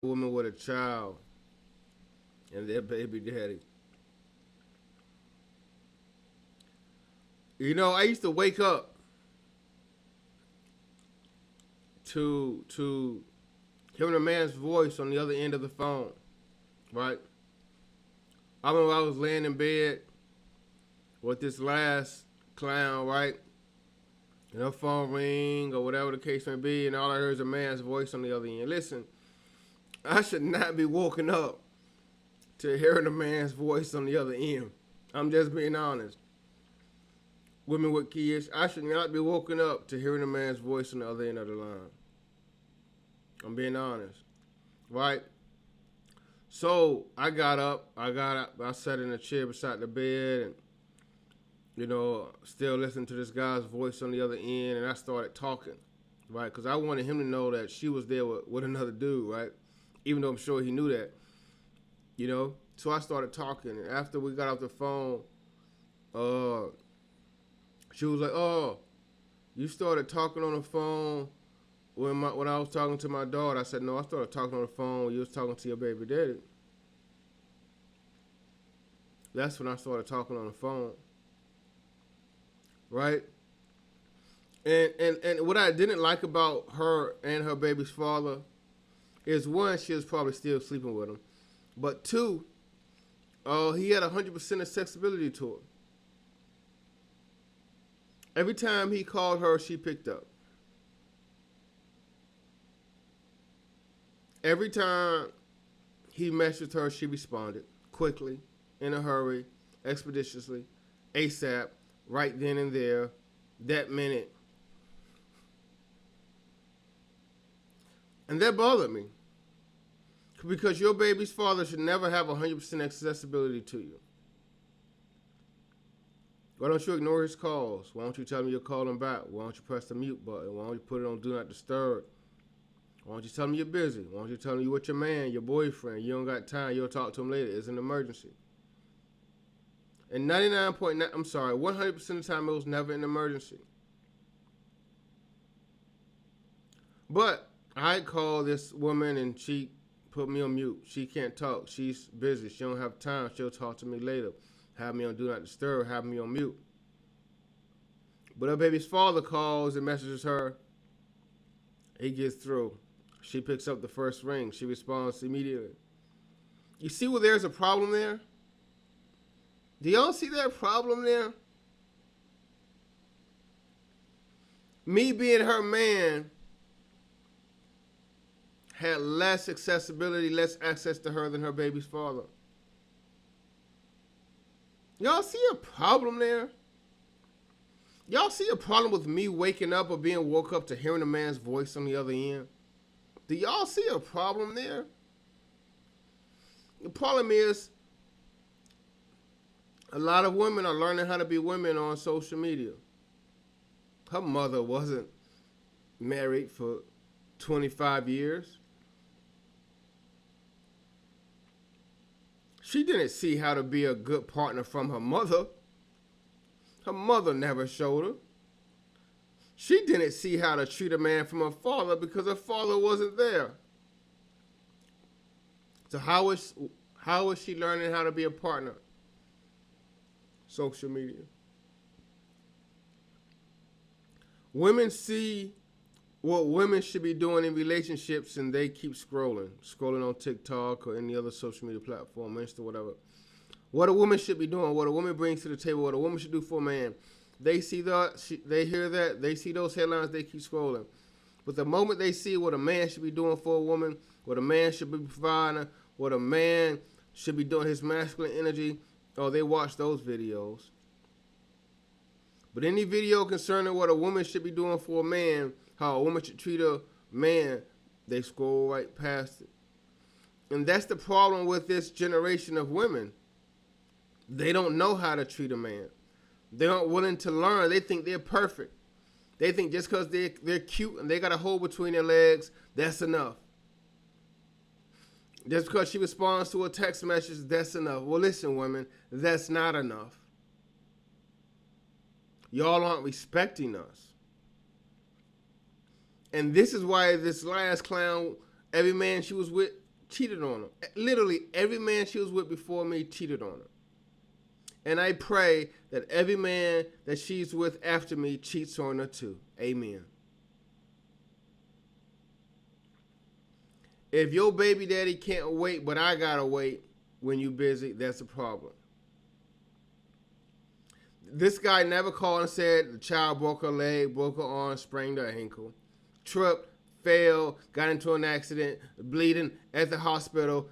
woman with a child and their baby daddy. You know, I used to wake up to hearing a man's voice on the other end of the phone, right? I remember I was laying in bed with this last clown, right? And her phone ring or whatever the case may be, and all I heard is a man's voice on the other end. Listen, I should not be woken up to hearing a man's voice on the other end. I'm just being honest. Women with kids, I should not be woken up to hearing a man's voice on the other end of the line. I'm being honest, right? So I sat in a chair beside the bed and, still listening to this guy's voice on the other end, and I started talking, right? Because I wanted him to know that she was there with another dude, right? Even though I'm sure he knew that, So I started talking, and after we got off the phone, uh, she was like, "Oh, you started talking on the phone when I was talking to my daughter." I said, "No, I started talking on the phone when you was talking to your baby daddy." That's when I started talking on the phone, right? And what I didn't like about her and her baby's father is, one, she was probably still sleeping with him, but two, he had 100% accessibility to her. Every time he called her, she picked up. Every time he messaged her, she responded quickly, in a hurry, expeditiously, ASAP, right then and there, that minute. And that bothered me. Because your baby's father should never have 100% accessibility to you. Why don't you ignore his calls? Why don't you tell him you'll call him back? Why don't you press the mute button? Why don't you put it on Do Not Disturb? Why don't you tell him you're busy? Why don't you tell him you're with your man, your boyfriend? You don't got time. You'll talk to him later. It's an emergency. And 99.9, I'm sorry, 100% of the time it was never an emergency. But I called this woman and she put me on mute. She can't talk. She's busy. She don't have time. She'll talk to me later. Have me on Do Not Disturb. Have me on mute. But her baby's father calls and messages her. He gets through. She picks up the first ring. She responds immediately. You see where there's a problem there? Do y'all see that problem there? Me being her man had less accessibility, less access to her than her baby's father. Y'all see a problem there? Y'all see a problem with me waking up or being woke up to hearing a man's voice on the other end? Do y'all see a problem there? The problem is, a lot of women are learning how to be women on social media. Her mother wasn't married for 25 years. She didn't see how to be a good partner from her mother. Her mother never showed her. She didn't see how to treat a man from her father because her father wasn't there. So how is she learning how to be a partner? Social media. Women see what women should be doing in relationships and they keep scrolling on TikTok or any other social media platform, Insta, whatever. What a woman should be doing, what a woman brings to the table, what a woman should do for a man. They see that, they hear that, they see those headlines, they keep scrolling. But the moment they see what a man should be doing for a woman, what a man should be providing, what a man should be doing, his masculine energy, they watch those videos. But any video concerning what a woman should be doing for a man, how a woman should treat a man, they scroll right past it. And that's the problem with this generation of women. They don't know how to treat a man. They aren't willing to learn. They think they're perfect. They think just because they're cute and they got a hole between their legs, that's enough. Just because she responds to a text message, that's enough. Well, listen, women, that's not enough. Y'all aren't respecting us. And this is why this last clown, every man she was with cheated on her. Literally, every man she was with before me cheated on her. And I pray that every man that she's with after me cheats on her too. Amen. If your baby daddy can't wait, but I gotta wait when you busy, that's a problem. This guy never called and said the child broke her leg, broke her arm, sprained her ankle, tripped, fell, got into an accident, bleeding at the hospital.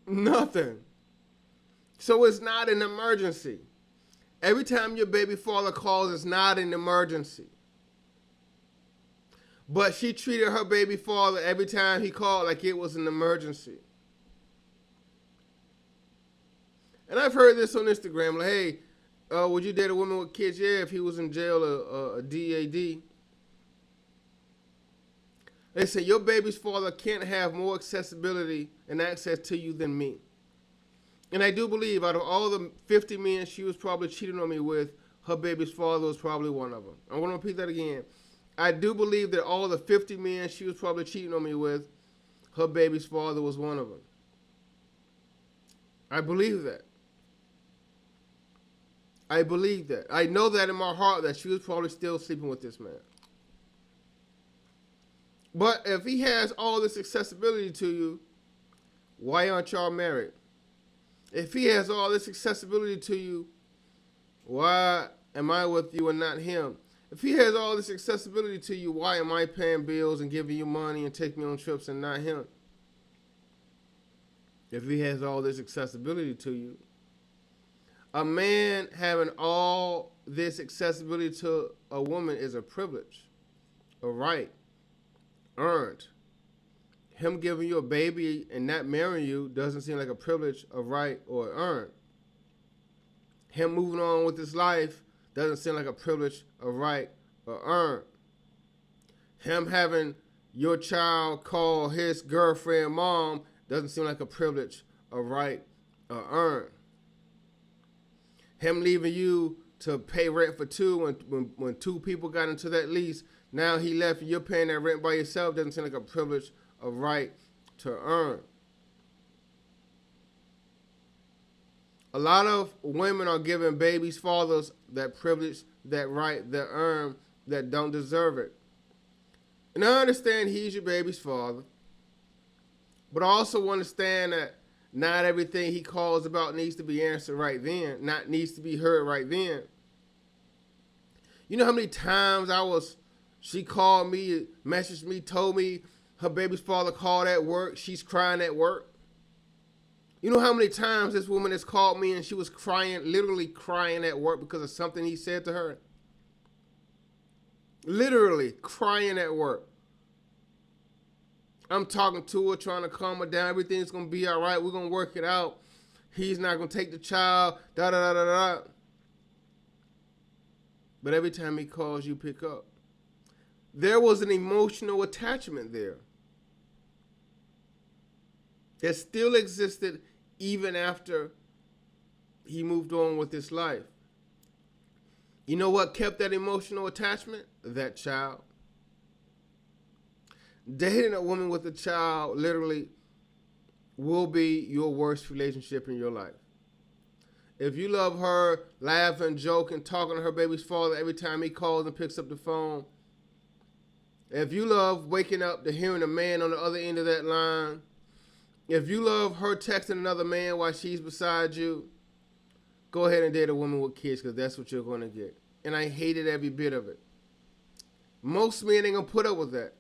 Nothing. So it's not an emergency. Every time your baby father calls, it's not an emergency. But she treated her baby father every time he called like it was an emergency. And I've heard this on Instagram, like, hey, would you date a woman with kids? Yeah, if he was in jail, a DAD. They say your baby's father can't have more accessibility and access to you than me. And I do believe out of all the 50 men she was probably cheating on me with, her baby's father was probably one of them. I'm going to repeat that again. I do believe that all the 50 men she was probably cheating on me with, her baby's father was one of them. I believe that. I believe that. I know that in my heart that she was probably still sleeping with this man. But if he has all this accessibility to you, why aren't y'all married? If he has all this accessibility to you, why am I with you and not him? If he has all this accessibility to you, why am I paying bills and giving you money and taking me on trips and not him? If he has all this accessibility to you, a man having all this accessibility to a woman is a privilege, a right, earned. Him giving you a baby and not marrying you doesn't seem like a privilege, a right, or earned. Him moving on with his life doesn't seem like a privilege, a right, or earned. Him having your child call his girlfriend mom doesn't seem like a privilege, a right, or earned. Him leaving you to pay rent for two when two people got into that lease, now he left and you're paying that rent by yourself doesn't seem like a privilege, a right to earn. A lot of women are giving babies' fathers that privilege, that right, that earn, that don't deserve it. And I understand he's your baby's father, but I also understand that not everything he calls about needs to be answered right then, not needs to be heard right then. You know how many times she called me, messaged me, told me her baby's father called at work, she's crying at work? You know how many times this woman has called me and she was crying, literally crying at work because of something he said to her? Literally crying at work. I'm talking to her, trying to calm her down. Everything's going to be all right. We're going to work it out. He's not going to take the child, da-da-da-da-da. But every time he calls, you pick up. There was an emotional attachment there that still existed even after he moved on with his life. You know what kept that emotional attachment? That child. Dating a woman with a child literally will be your worst relationship in your life. If you love her, laughing, joking, talking to her baby's father every time he calls and picks up the phone, if you love waking up to hearing a man on the other end of that line, if you love her texting another man while she's beside you, go ahead and date a woman with kids because that's what you're going to get. And I hated every bit of it. Most men ain't going to put up with that.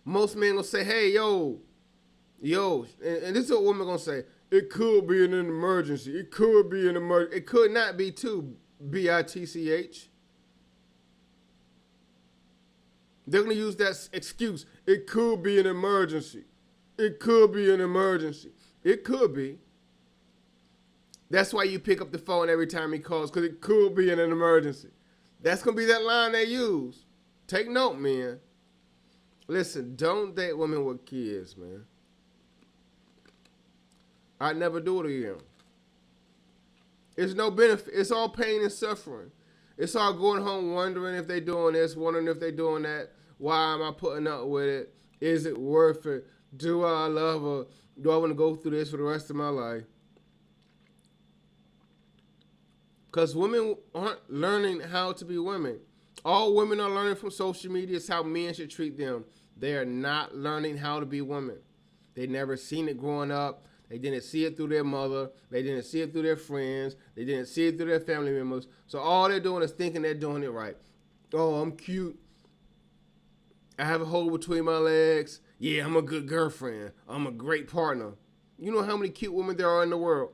Most men going to say, hey, yo, and this is what women going to say, it could be an emergency. It could be an emergency. It could not be too, B-I-T-C-H. They're going to use that excuse. It could be an emergency. It could be an emergency. It could be. That's why you pick up the phone every time he calls, because it could be an emergency. That's going to be that line they use. Take note, man. Listen, don't date women with kids, man. I'd never do it again. It's no benefit. It's all pain and suffering. It's all going home wondering if they're doing this, wondering if they're doing that. Why am I putting up with it? Is it worth it? Do I love her? Do I want to go through this for the rest of my life? Because women aren't learning how to be women. All women are learning from social media is how men should treat them. They are not learning how to be women. They never seen it growing up. They didn't see it through their mother. They didn't see it through their friends. They didn't see it through their family members. So all they're doing is thinking they're doing it right. Oh, I'm cute. I have a hole between my legs. Yeah, I'm a good girlfriend. I'm a great partner. You know how many cute women there are in the world?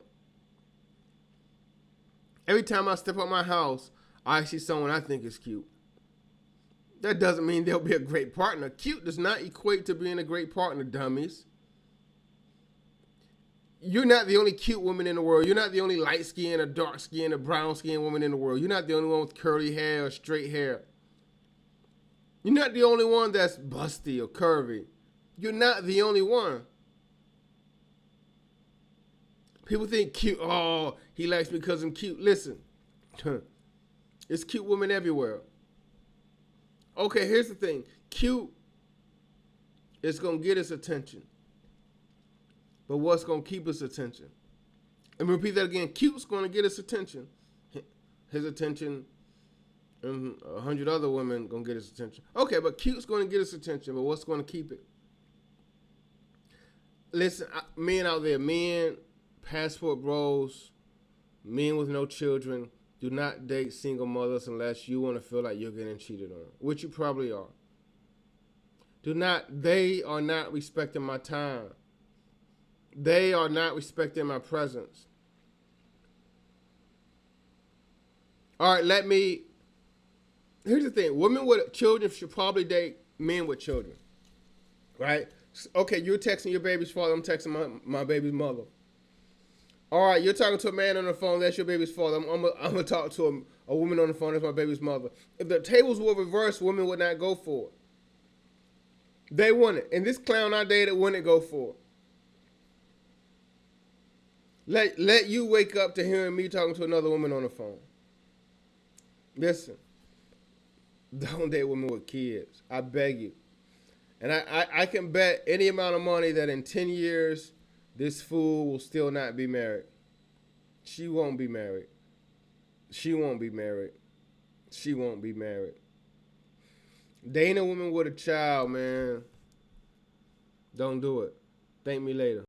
Every time I step out my house, I see someone I think is cute. That doesn't mean they'll be a great partner. Cute does not equate to being a great partner, dummies. You're not the only cute woman in the world. You're not the only light skinned or dark skinned or brown skinned woman in the world. You're not the only one with curly hair or straight hair. You're not the only one that's busty or curvy. You're not the only one. People think cute, oh, he likes me because I'm cute. Listen, it's cute women everywhere. Okay, here's the thing. Cute is going to get us attention. But what's going to keep us attention? Let me repeat that again. Cute's going to get us attention. His attention and 100 other women going to get his attention. Okay, but cute's going to get us attention, but what's going to keep it? Listen, men out there, men, passport bros, men with no children, do not date single mothers unless you want to feel like you're getting cheated on, which you probably are. They are not respecting my time. They are not respecting my presence. All right, here's the thing. Women with children should probably date men with children, right? Okay, you're texting your baby's father. I'm texting my baby's mother. All right, you're talking to a man on the phone. That's your baby's father. I'm going to talk to a woman on the phone. That's my baby's mother. If the tables were reversed, women would not go for it. They wouldn't. And this clown I dated wouldn't go for it. Let you wake up to hearing me talking to another woman on the phone. Listen, don't date women with kids. I beg you. And I can bet any amount of money that in 10 years, this fool will still not be married. She won't be married. She won't be married. She won't be married. Dating a woman with a child, man, don't do it. Thank me later.